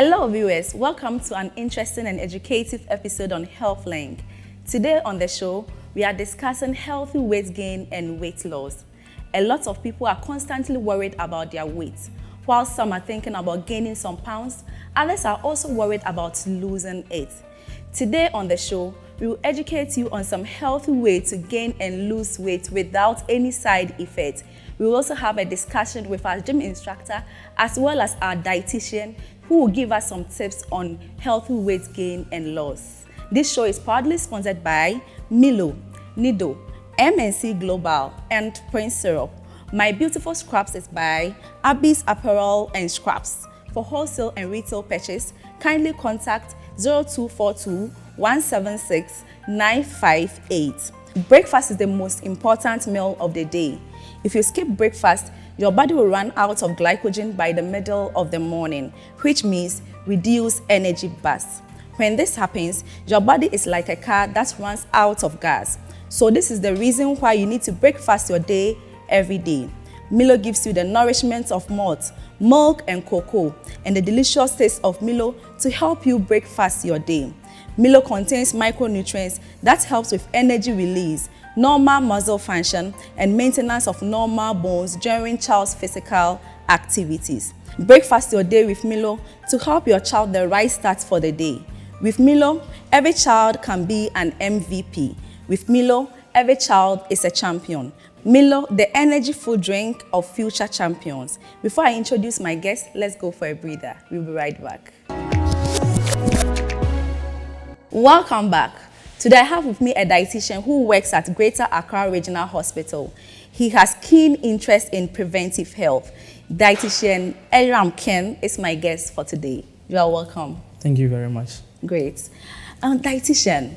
Hello viewers, welcome to an interesting and educative episode on HealthLink. Today on the show, we are discussing healthy weight gain and weight loss. A lot of people are constantly worried about their weight. While some are thinking about gaining some pounds, others are also worried about losing it. Today on the show, we will educate you on some healthy ways to gain and lose weight without any side effects. We will also have a discussion with our gym instructor as well as our dietitian who will give us some tips on healthy weight gain and loss. This show is proudly sponsored by Milo, Nido, MNC Global, and Prince Syrup. My Beautiful Scraps is by Abby's Apparel and Scraps. For wholesale and retail purchase, kindly contact 0242 176 958. Breakfast is the most important meal of the day. If you skip breakfast, your body will run out of glycogen by the middle of the morning, which means reduced energy burst. When this happens, your body is like a car that runs out of gas. So this is the reason why you need to breakfast your day every day. Milo gives you the nourishment of malt, milk and cocoa, and the delicious taste of Milo to help you breakfast your day. Milo contains micronutrients that helps with energy release, normal muscle function, and maintenance of normal bones during child's physical activities. Breakfast your day with Milo to help your child the right start for the day. With Milo, every child can be an MVP. With Milo, every child is a champion. Milo, the energy food drink of future champions. Before I introduce my guest, let's go for a breather. We'll be right back. Welcome back. Today I have with me a dietitian who works at Greater Accra Regional Hospital. He has keen interest in preventive health. Dietitian Eram Ken is my guest for today. You are welcome. Thank you very much. Great. Dietitian,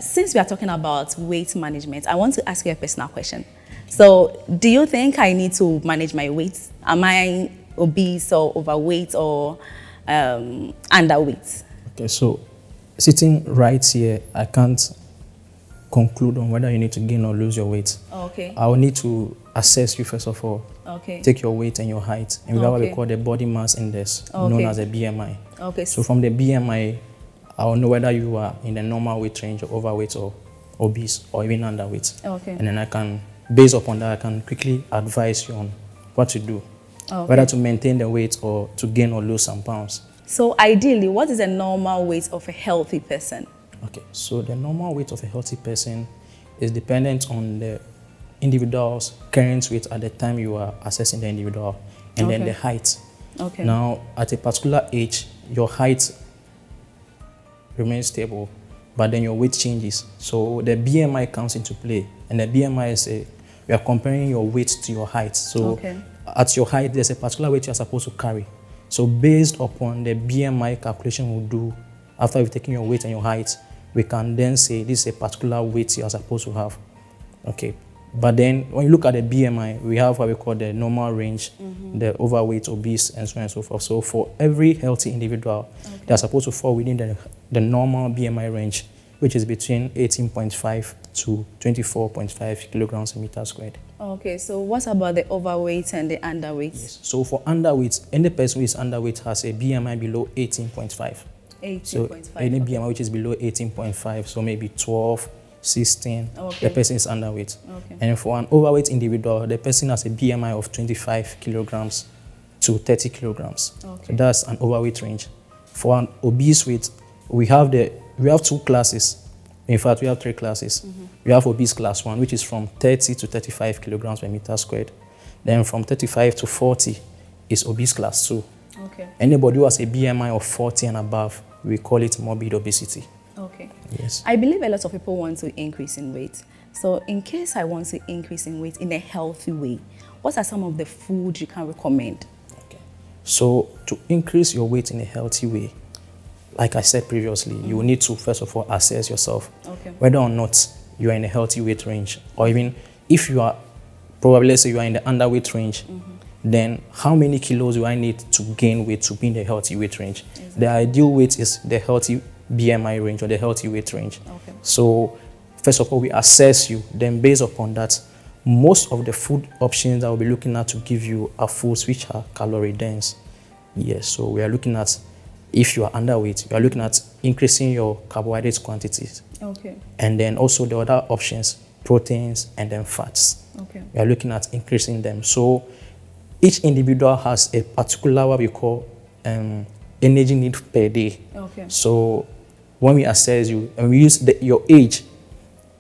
since we are talking about weight management, I want to ask you a personal question. So, do you think I need to manage my weight? Am I obese or overweight or underweight? Okay, so sitting right here, I can't conclude on whether you need to gain or lose your weight. Okay. I will need to assess you first of all. Okay. Take your weight and your height, and we have what we call the body mass index, known as a BMI. Okay. So from the BMI, I will know whether you are in the normal weight range, or overweight, or obese, or even underweight. Okay. And then I can, based upon that, I can quickly advise you on what to do, whether to maintain the weight or to gain or lose some pounds. So ideally, what is the normal weight of a healthy person? Okay, so the normal weight of a healthy person is dependent on the individual's current weight at the time you are assessing the individual, and then the height. Okay. Now, at a particular age, your height remains stable, but then your weight changes. So the BMI comes into play, and the BMI is we are comparing your weight to your height. So at your height, there's a particular weight you are supposed to carry. So based upon the BMI calculation we'll do after we've taken your weight and your height, we can then say this is a particular weight you are supposed to have. Okay. But then when you look at the BMI, we have what we call the normal range, the overweight, obese, and so on and so forth. So for every healthy individual, they are supposed to fall within the normal BMI range, which is between 18.5 to 24.5 kilograms per meter squared. Okay, so what about the overweight and the underweight? Yes. So for underweight, any person who is underweight has a BMI below 18.5. 18.5. So any BMI which is below 18.5, so maybe 12, 16, the person is underweight. Okay. And for an overweight individual, the person has a BMI of 25 kilograms to 30 kilograms. Okay. So that's an overweight range. For an obese weight, we have two classes. In fact, we have three classes. We have obese class 1, which is from 30 to 35 kilograms per meter squared. Then from 35 to 40 is obese class 2. Okay. Anybody who has a BMI of 40 and above, we call it morbid obesity. Okay. Yes. I believe a lot of people want to increase in weight. So in case I want to increase in weight in a healthy way, what are some of the foods you can recommend? Okay. So to increase your weight in a healthy way, like I said previously, you will need to first of all assess yourself whether or not you are in a healthy weight range, or even if you are probably, let's say you are in the underweight range, then how many kilos do I need to gain weight to be in the healthy weight range? Exactly. The ideal weight is the healthy BMI range or the healthy weight range. Okay. So first of all, we assess you. Then based upon that, most of the food options that we'll be looking at to give you are foods which are calorie dense. Yes, so we are looking at If you are underweight, you are looking at increasing your carbohydrate quantities. Okay. And then also the other options, proteins and then fats. Okay. We are looking at increasing them. So each individual has a particular what we call energy need per day. Okay. So when we assess you, and we use your age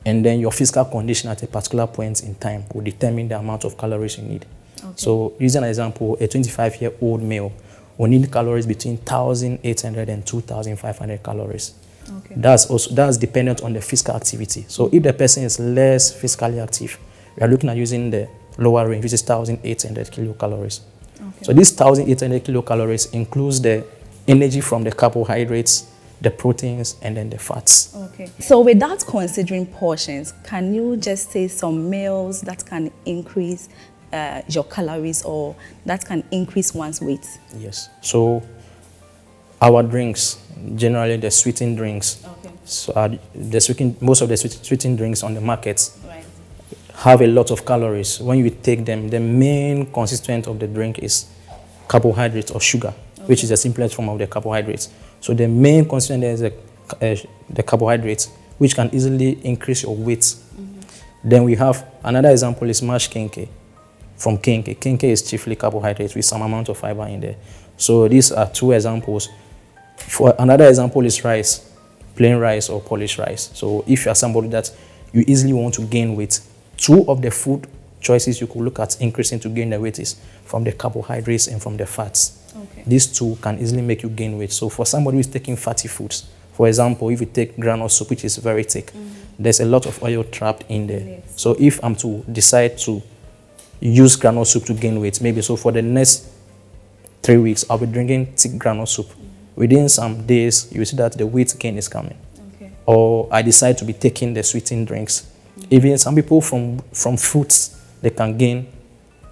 and then your physical condition at a particular point in time will determine the amount of calories you need. Okay. So using an example, a 25-year-old male will need calories between 1,800 and 2,500 calories. Okay. That's dependent on the physical activity. So if the person is less physically active, we are looking at using the lower range, which is 1,800 kilocalories. Okay. So this 1,800 kilocalories includes the energy from the carbohydrates, the proteins, and then the fats. Okay. So without considering portions, can you just say some meals that can increase your calories or that can increase one's weight? Yes. So our drinks, generally the sweetened drinks, Okay. so most of the sweetened drinks on the market Right. have a lot of calories. When you take them, the main constituent of the drink is carbohydrates or sugar, which is the simplest form of the carbohydrates. So the main constituent is the carbohydrates, which can easily increase your weight. Mm-hmm. Then we have another example is mashed kenke from kenke. Kenke is chiefly carbohydrates with some amount of fiber in there. So these are two examples. For another example is rice, plain rice or polished rice. So if you are somebody that you easily want to gain weight, two of the food choices you could look at increasing to gain the weight is from the carbohydrates and from the fats. Okay. These two can easily make you gain weight. So for somebody who is taking fatty foods, for example, if you take groundnut soup, which is very thick, there's a lot of oil trapped in there. Yes. So if I'm to decide to use groundnut soup to gain weight, maybe so for the next 3 weeks, I'll be drinking thick groundnut soup. Within some days, you will see that the weight gain is coming. Okay. Or I decide to be taking the sweetened drinks. Even some people from fruits, they can gain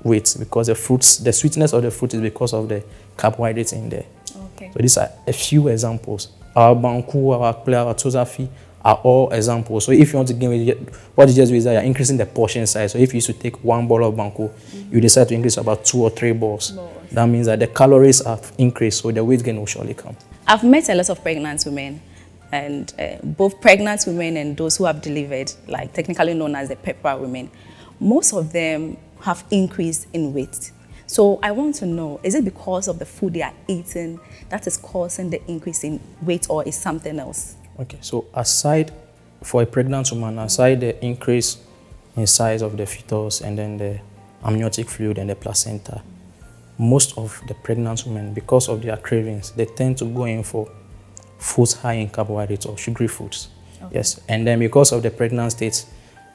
weight because the sweetness of the fruit is because of the carbohydrates in there. Okay. So these are a few examples. Our banku, our play, our tozafi are all examples. So if you want to gain weight, what you just do is that you're increasing the portion size. So if you used to take 1 ball of banku, you decide to increase about 2 or 3 balls. That means that the calories have increased, so the weight gain will surely come. I've met a lot of pregnant women, and both pregnant women and those who have delivered, like technically known as the PEPRA women, most of them have increased in weight. So I want to know, is it because of the food they are eating that is causing the increase in weight, or is something else? Okay, so aside, for a pregnant woman, aside the increase in size of the fetus and then the amniotic fluid and the placenta, most of the pregnant women, because of their cravings, they tend to go in for foods high in carbohydrates or sugary foods. Okay. Yes, and then because of the pregnant state,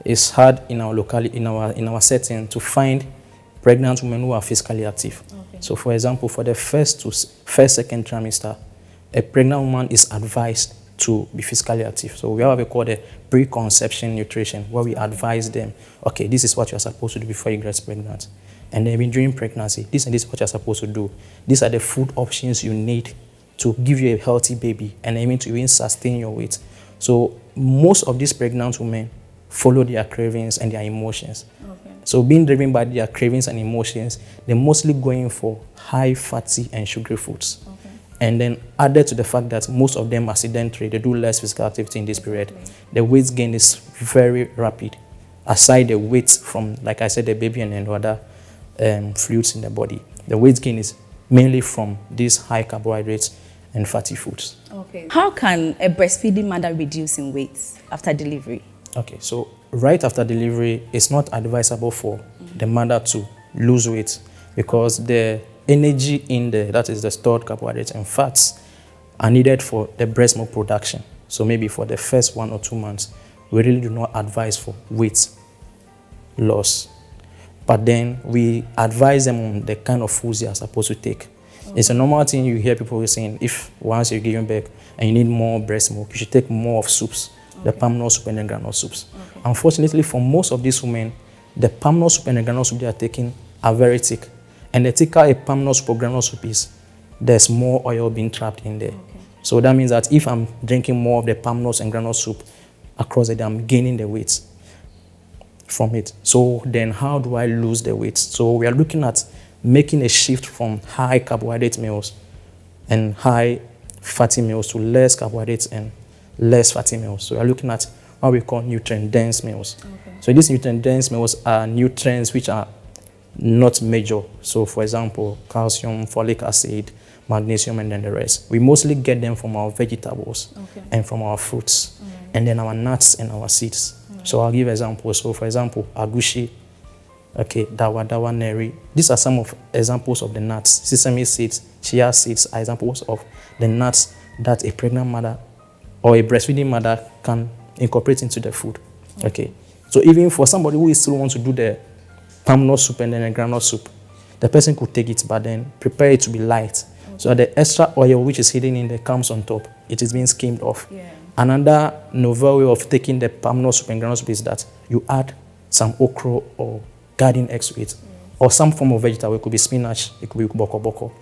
it's hard in our locality, in our setting, to find pregnant women who are physically active. Okay. So, for example, for the second trimester, a pregnant woman is advised to be physically active. So we have what we call the preconception nutrition, where we advise them, okay, this is what you're supposed to do before you get pregnant. And then during pregnancy, this and this is what you're supposed to do. These are the food options you need to give you a healthy baby and aiming to even sustain your weight. So most of these pregnant women follow their cravings and their emotions. Okay. So being driven by their cravings and emotions, they're mostly going for high fatty and sugary foods. Okay. And then added to the fact that most of them are sedentary, they do less physical activity in this period, the weight gain is very rapid. Aside the weight from, like I said, the baby and other fluids in the body, the weight gain is mainly from these high carbohydrates and fatty foods. Okay. How can a breastfeeding mother reduce in weight after delivery? Okay, so right after delivery, it's not advisable for the mother to lose weight because the energy in there, that is the stored carbohydrates and fats, are needed for the breast milk production. So maybe for the first 1 or 2 months, we really do not advise for weight loss. But then we advise them on the kind of foods they are supposed to take. Okay. It's a normal thing you hear people saying, if once you're giving birth and you need more breast milk, you should take more of soups, the palm nut soup and the groundnut soups. Okay. Unfortunately, for most of these women, the palm nut soup and the groundnut soup they are taking are very thick. And the thicker a palm nut soup or groundnut soup is, there's more oil being trapped in there. Okay. So that means that if I'm drinking more of the palm nuts and groundnut soup across the day, I'm gaining the weight from it. So then how do I lose the weight? So we are looking at making a shift from high carbohydrate meals and high fatty meals to less carbohydrates and less fatty meals. So we are looking at what we call nutrient-dense meals. Okay. So these nutrient-dense meals are nutrients which are not major. So for example, calcium, folic acid, magnesium, and then the rest. We mostly get them from our vegetables and from our fruits, and then our nuts and our seeds. So I'll give examples. So for example, agushi, dawa, neri. These are some of examples of the nuts. Sesame seeds, chia seeds are examples of the nuts that a pregnant mother or a breastfeeding mother can incorporate into the food. Okay. So even for somebody who still wants to do the palm nut soup and then a groundnut soup, the person could take it, but then prepare it to be light. So the extra oil which is hidden in there comes on top. It is being skimmed off. Yeah. Another novel way of taking the palm nut soup and groundnut soup is that you add some okra or garden eggs to it, or some form of vegetable. It could be spinach, it could be boko.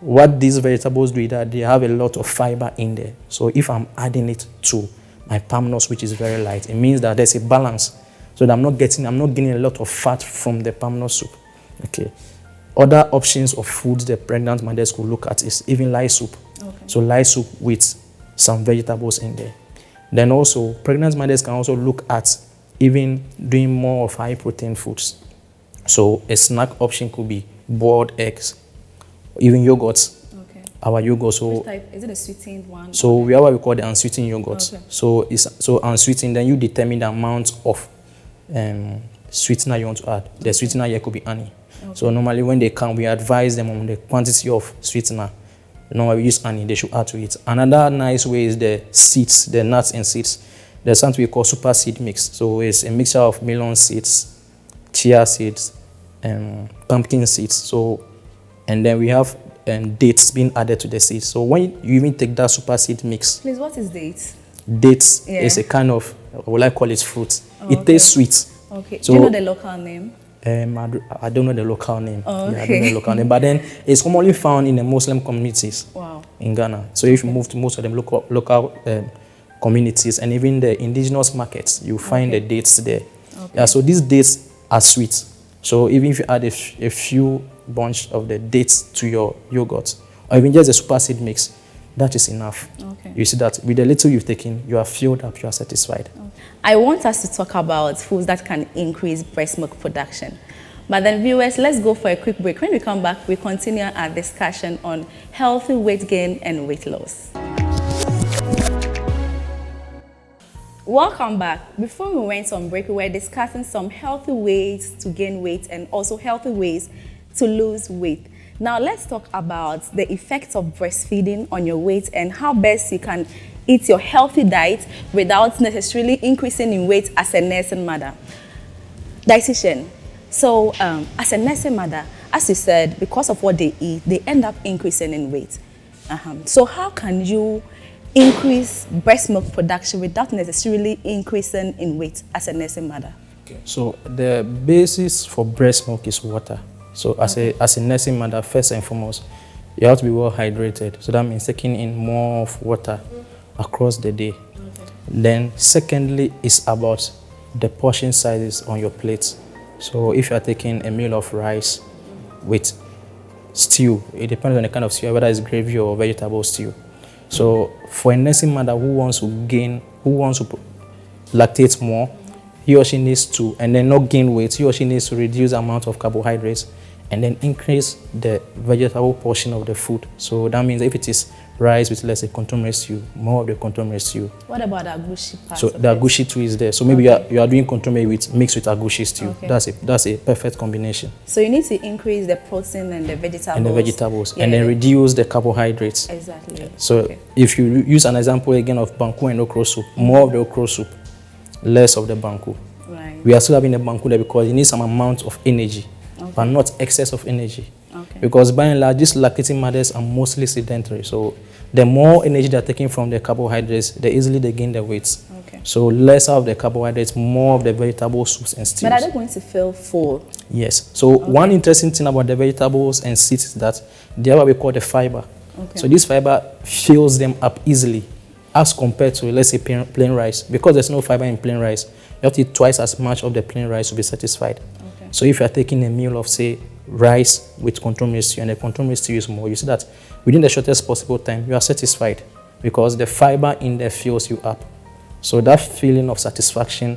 What these vegetables do is that they have a lot of fiber in there. So if I'm adding it to my palm nuts, which is very light, it means that there's a balance. So that I'm not getting a lot of fat from the palm nut soup. Okay. Other options of foods the pregnant mothers could look at is even light soup. Okay. So light soup with some vegetables in there. Then also, pregnant mothers can also look at even doing more of high protein foods. So a snack option could be boiled eggs, even yogurts. Okay. Our yogurt. So which type? Is it a sweetened one? So we have what we call the unsweetened yogurt. Okay. So unsweetened, then you determine the amount of sweetener you want to add. The sweetener here could be honey. Okay. So normally when they come, we advise them on the quantity of sweetener. Normally we use honey, they should add to it. Another nice way is the seeds, the nuts and seeds. There's something we call super seed mix. So it's a mixture of melon seeds, chia seeds, pumpkin seeds. So, and then we have dates being added to the seeds. So when you even take that super seed mix. Please, what is dates? Dates is a kind of, what I call it, fruit. It tastes sweet. Okay. So, do you know the local name? I don't know the local name. Oh, okay. Yeah, I don't know the local name. But then it's commonly found in the Muslim communities in Ghana. So if you move to most of them local communities and even the indigenous markets, you find the dates there. Okay. Yeah, so these dates are sweet. So even if you add a few bunch of the dates to your yogurt, or even just a super seed mix, that is enough. Okay. You see that with the little you've taken, you are filled up, you are satisfied. Okay. I want us to talk about foods that can increase breast milk production. But then viewers, let's go for a quick break. When we come back, we continue our discussion on healthy weight gain and weight loss. Welcome back. Before we went on break, we were discussing some healthy ways to gain weight and also healthy ways to lose weight. Now let's talk about the effects of breastfeeding on your weight and how best you can eat your healthy diet without necessarily increasing in weight as a nursing mother. Dietitian, so as a nursing mother, as you said, because of what they eat, they end up increasing in weight. So how can you increase breast milk production without necessarily increasing in weight as a nursing mother? Okay. So the basis for breast milk is water. So as a nursing mother, first and foremost, you have to be well hydrated. So that means taking in more of water across the day. Okay. Then secondly is about the portion sizes on your plate. So if you are taking a meal of rice with stew, it depends on the kind of stew, whether it's gravy or vegetable stew. So for a nursing mother who wants to lactate more, he or she needs to, and then not gain weight, he or she needs to reduce the amount of carbohydrates and then increase the vegetable portion of the food. So that means if it is rice with, let's say, contour stew, more of the contour stew. What about the agushi part? So the agushi too is there. So maybe you are doing contour with mixed with agushi stew. Okay. That's a perfect combination. So you need to increase the protein and the vegetables. And then reduce the carbohydrates. Exactly. So if you use an example again of banku and okra soup, more of the okra soup, less of the banku. Right. We are still having the banku there because you need some amount of energy. Okay. But not excess of energy. Okay. Because by and large, these lactating mothers are mostly sedentary. So the more energy they're taking from the carbohydrates, the easily they gain the weight. Okay. So less of the carbohydrates, more of the vegetable soups and stews. But are they going to feel full? Yes. So one interesting thing about the vegetables and seeds is that they have what we call the fiber. Okay. So this fiber fills them up easily as compared to, let's say, plain rice. Because there's no fiber in plain rice, you have to eat twice as much of the plain rice to be satisfied. So if you are taking a meal of, say, rice with control milk stew and the control milk stew is more, you see that within the shortest possible time, you are satisfied because the fiber in there fills you up. So that feeling of satisfaction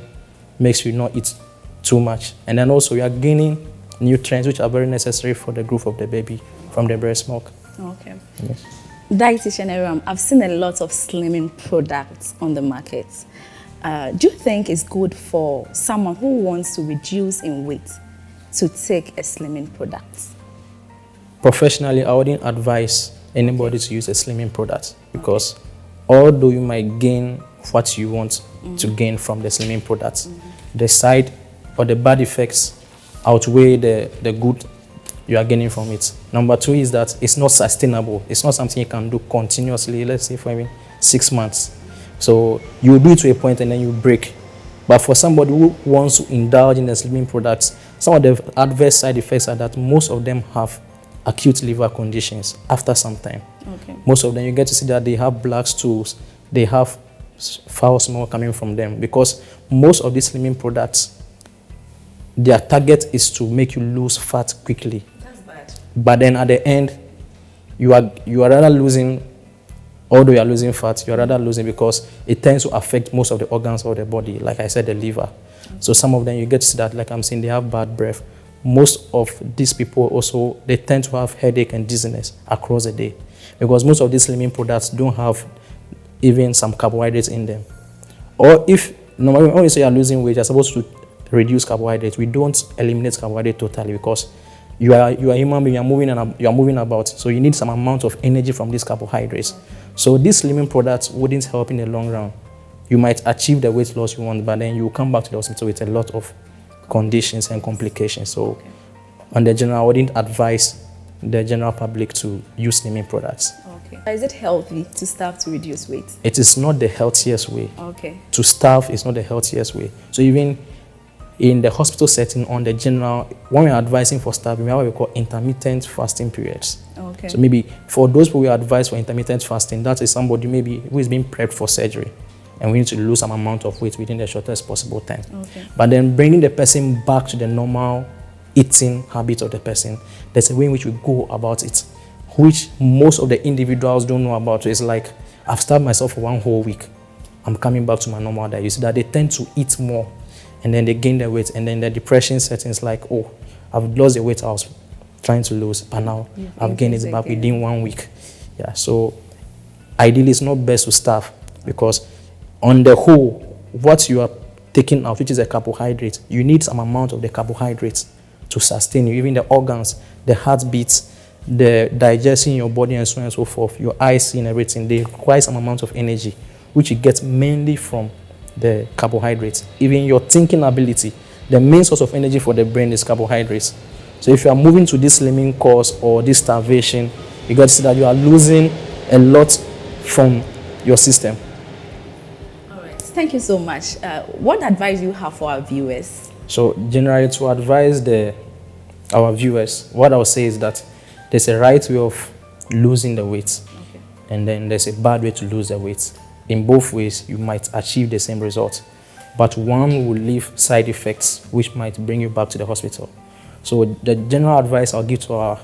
makes you not eat too much. And then also you are gaining nutrients which are very necessary for the growth of the baby from the breast milk. Okay. Yes. Dietitian Aram, I've seen a lot of slimming products on the market. Do you think it's good for someone who wants to reduce in weight to take a slimming product? Professionally, I wouldn't advise anybody to use a slimming product because although you might gain what you want to gain from the slimming products, the side or the bad effects outweigh the good you are gaining from it. Number two is that it's not sustainable. It's not something you can do continuously, let's say for 6 months. So you do it to a point and then you break. But for somebody who wants to indulge in the slimming products, some of the adverse side effects are that most of them have acute liver conditions after some time. Okay. Most of them, you get to see that they have black stools, they have foul smell coming from them because most of these slimming products, their target is to make you lose fat quickly. That's bad. But then at the end, you are rather losing, although you are losing fat, you are rather losing because it tends to affect most of the organs of the body, like I said, the liver. So some of them, you get to see that, like I'm saying, they have bad breath. Most of these people also, they tend to have headache and dizziness across the day because most of these slimming products don't have even some carbohydrates in them. Or if, normally when we say you're losing weight, you're supposed to reduce carbohydrates. We don't eliminate carbohydrate totally because you are a human being, you are moving about. So you need some amount of energy from these carbohydrates. So these slimming products wouldn't help in the long run. You might achieve the weight loss you want, but then you will come back to the hospital with a lot of conditions and complications. So on the general, I wouldn't advise the general public to use slimming products. Okay. Is it healthy to starve to reduce weight? It is not the healthiest way. Okay. To starve is not the healthiest way. So even in the hospital setting, on the general, when we're advising for starving, we have what we call intermittent fasting periods. Okay. So maybe for those people we advise for intermittent fasting, that is somebody maybe who is being prepped for surgery and we need to lose some amount of weight within the shortest possible time. Okay. But then bringing the person back to the normal eating habit of the person, there's a way in which we go about it, which most of the individuals don't know about. It's like, I've starved myself for 1 whole week. I'm coming back to my normal diet. You see that they tend to eat more and then they gain their weight and then the depression settings like, oh, I've lost the weight I was trying to lose, but now I've gained it back within 1 week. Yeah, so ideally it's not best to starve because on the whole, what you are taking out, which is a carbohydrate, you need some amount of the carbohydrates to sustain you, even the organs, the heartbeats, the digestion in your body and so on and so forth, your eyes and everything, they require some amount of energy, which you get mainly from the carbohydrates. Even your thinking ability, the main source of energy for the brain is carbohydrates. So if you are moving to this slimming course or this starvation, you got to see that you are losing a lot from your system. All right. Thank you so much. What advice do you have for our viewers? So generally to advise our viewers, what I would say is that there's a right way of losing the weight, and then there's a bad way to lose the weight. In both ways, you might achieve the same result, but one will leave side effects which might bring you back to the hospital. So the general advice I'll give to our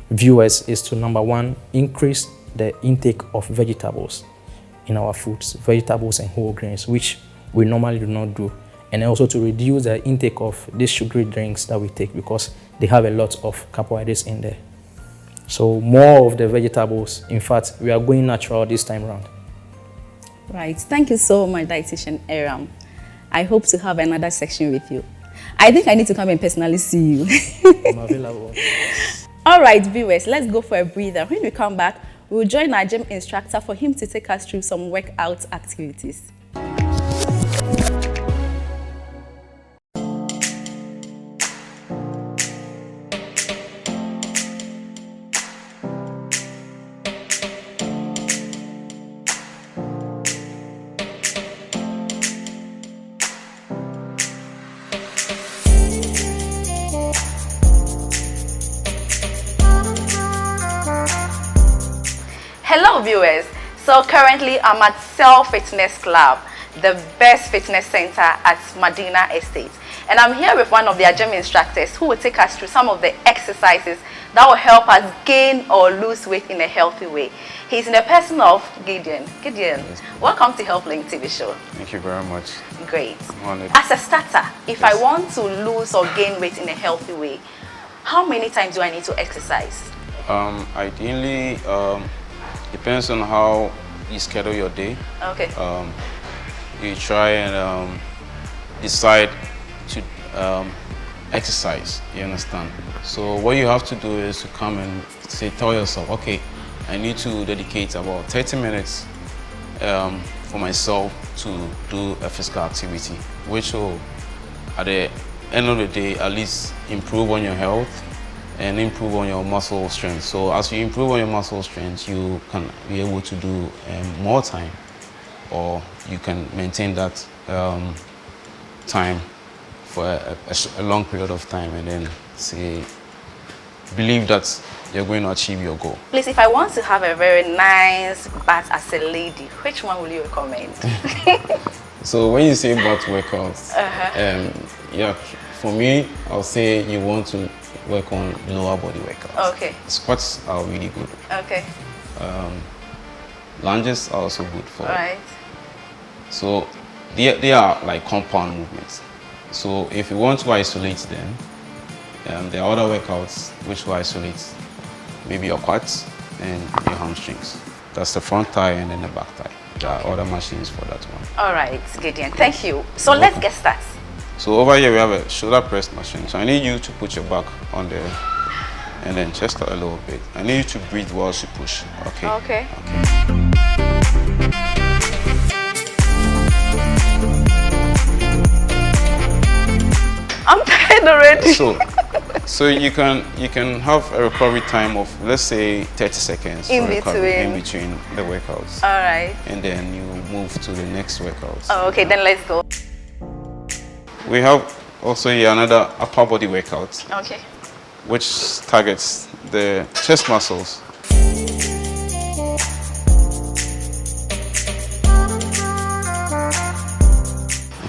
viewers is to, number one, increase the intake of vegetables in our foods, vegetables and whole grains, which we normally do not do. And also to reduce the intake of these sugary drinks that we take because they have a lot of carbohydrates in there. So more of the vegetables. In fact, we are going natural this time around. Right. Thank you so much, Dietitian Aram. I hope to have another section with you. I think I need to come and personally see you. I'm available. All right, viewers, let's go for a breather. When we come back, we will join our gym instructor for him to take us through some workout activities. Hello viewers, so currently I'm at Cell Fitness Club, the best fitness center at Medina Estate. And I'm here with one of their gym instructors who will take us through some of the exercises that will help us gain or lose weight in a healthy way. He's in the person of Gideon. Gideon, yes. Welcome to HealthLink TV show. Thank you very much. Great. I'm honored. As a starter, if I want to lose or gain weight in a healthy way, how many times do I need to exercise? Ideally, depends on how you schedule your day. Okay. You try and decide to exercise, you understand? So what you have to do is to come and tell yourself, okay, I need to dedicate about 30 minutes for myself to do a physical activity, which will, at the end of the day, at least improve on your health and improve on your muscle strength. So as you improve on your muscle strength, you can be able to do more time, or you can maintain that time for a long period of time, and then believe that you're going to achieve your goal. Please, if I want to have a very nice butt as a lady, which one will you recommend? So when you say butt workouts, yeah, for me, I'll say you want to work on lower body workouts. Okay. Squats are really good. Okay. Lunges are also good for Right. So they are like compound movements. So if you want to isolate them, there are other workouts which will isolate maybe your quads and your hamstrings. That's the front thigh and then the back thigh. There are other machines for that one. All right, Gideon, thank you. So let's get started. So over here we have a shoulder press machine. So I need you to put your back on there and then chest out a little bit. I need you to breathe whilst you push. Okay. Okay. I'm tired already. So you can have a recovery time of, let's say, 30 seconds in between the workouts. All right. And then you move to the next workouts. Oh, okay, then let's go. We have also here another upper body workout. Okay. Which targets the chest muscles.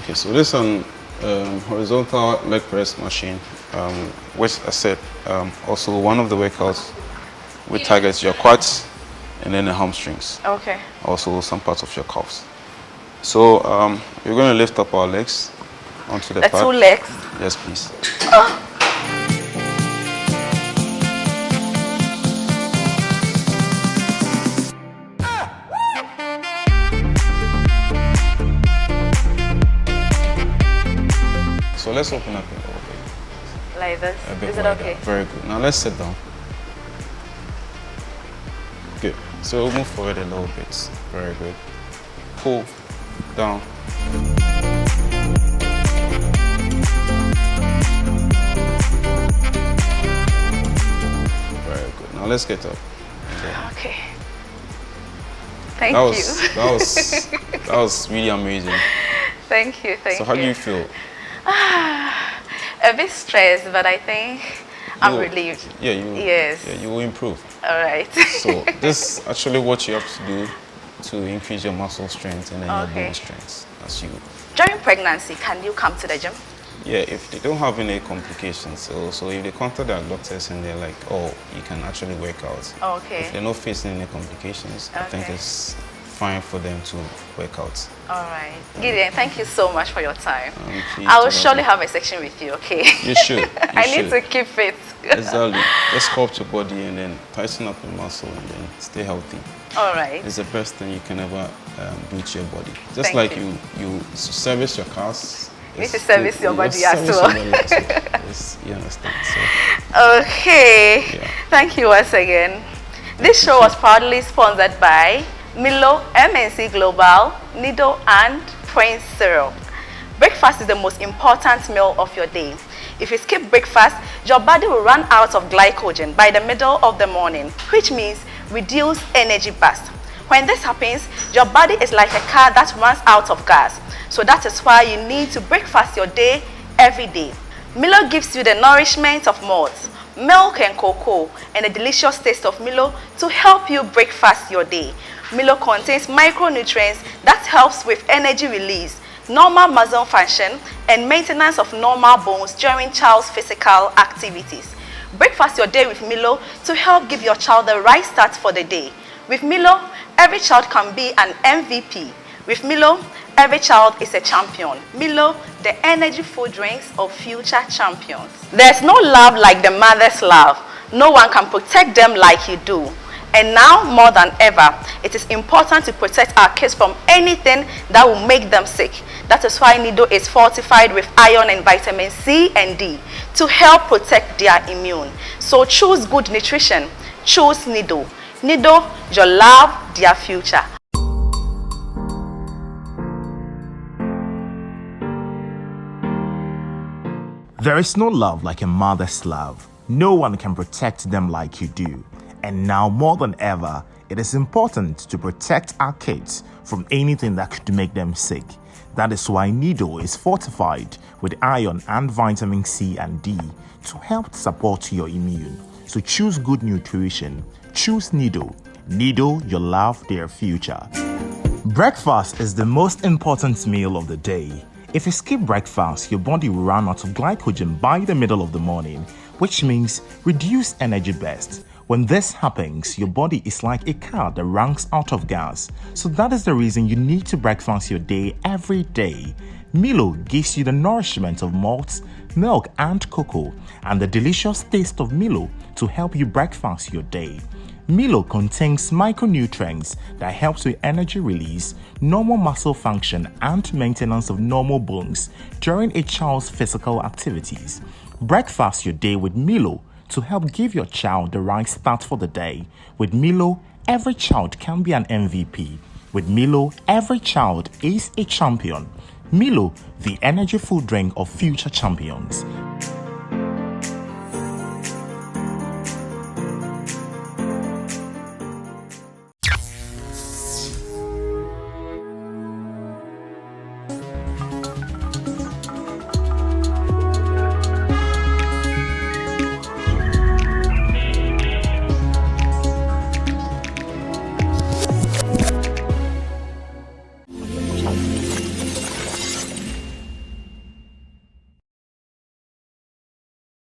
Okay, so this one horizontal leg press machine, which I said also one of the workouts which targets your quads and then the hamstrings. Okay. Also some parts of your calves. So we're going to lift up our legs onto the pad. 2 legs? Yes, please. So let's open up a little bit. Like this? A bit Is it wider. okay? Very good. Now let's sit down. Good. So we'll move forward a little bit. Very good. Pull down. Very good. Now let's get up. Okay. Thank you. That was really amazing. Thank you. So how do you feel? A bit stressed, but I think I'm relieved. Yeah, you will. Yes. Yeah, you will improve. All right. So this is actually what you have to do to increase your muscle strength and then your bone strength as you. During pregnancy, can you come to the gym? Yeah, if they don't have any complications. So if they contact their doctors and they're like, oh, you can actually work out. Okay. If they're not facing any complications, I think it's fine for them to work out. All right. Gideon, thank you so much for your time. I will surely have a section with you, okay? You should. I need to keep fit. Exactly. Just sculpt your body and then tighten up your muscle and then stay healthy. All right. It's the best thing you can ever do to your body. Just like you service your cars. You need to service your body as well. Yes, you understand. So. Okay. Yeah. Thank you once again. This show was proudly sponsored by Milo, MNC Global, Nido, and Prince Cyril. Breakfast is the most important meal of your day. If you skip breakfast, your body will run out of glycogen by the middle of the morning, which means reduced energy burst. When this happens, your body is like a car that runs out of gas. So that is why you need to breakfast your day every day. Milo gives you the nourishment of malts, milk and cocoa, and the delicious taste of Milo to help you breakfast your day. Milo contains micronutrients that helps with energy release, normal muscle function, and maintenance of normal bones during child's physical activities. Breakfast your day with Milo to help give your child the right start for the day. With Milo, every child can be an MVP. With Milo, every child is a champion. Milo, the energy food drinks of future champions. There's no love like the mother's love. No one can protect them like you do. And now, more than ever, it is important to protect our kids from anything that will make them sick. That is why Nido is fortified with iron and vitamin C and D to help protect their immune. So choose good nutrition. Choose Nido. Nido, your love, their future. There is no love like a mother's love. No one can protect them like you do. And now more than ever, it is important to protect our kids from anything that could make them sick. That is why Nido is fortified with iron and vitamin C and D to help support your immune. So choose good nutrition. Choose Nido. Nido, your love, their future. Breakfast is the most important meal of the day. If you skip breakfast, your body will run out of glycogen by the middle of the morning, which means reduced energy burst. When this happens, your body is like a car that runs out of gas. So that is the reason you need to breakfast your day every day. Milo gives you the nourishment of malts, milk and cocoa, and the delicious taste of Milo to help you breakfast your day. Milo contains micronutrients that helps with energy release, normal muscle function, and maintenance of normal bones during a child's physical activities. Breakfast your day with Milo to help give your child the right start for the day. With Milo, every child can be an MVP. With Milo, every child is a champion. Milo, the energy food drink of future champions.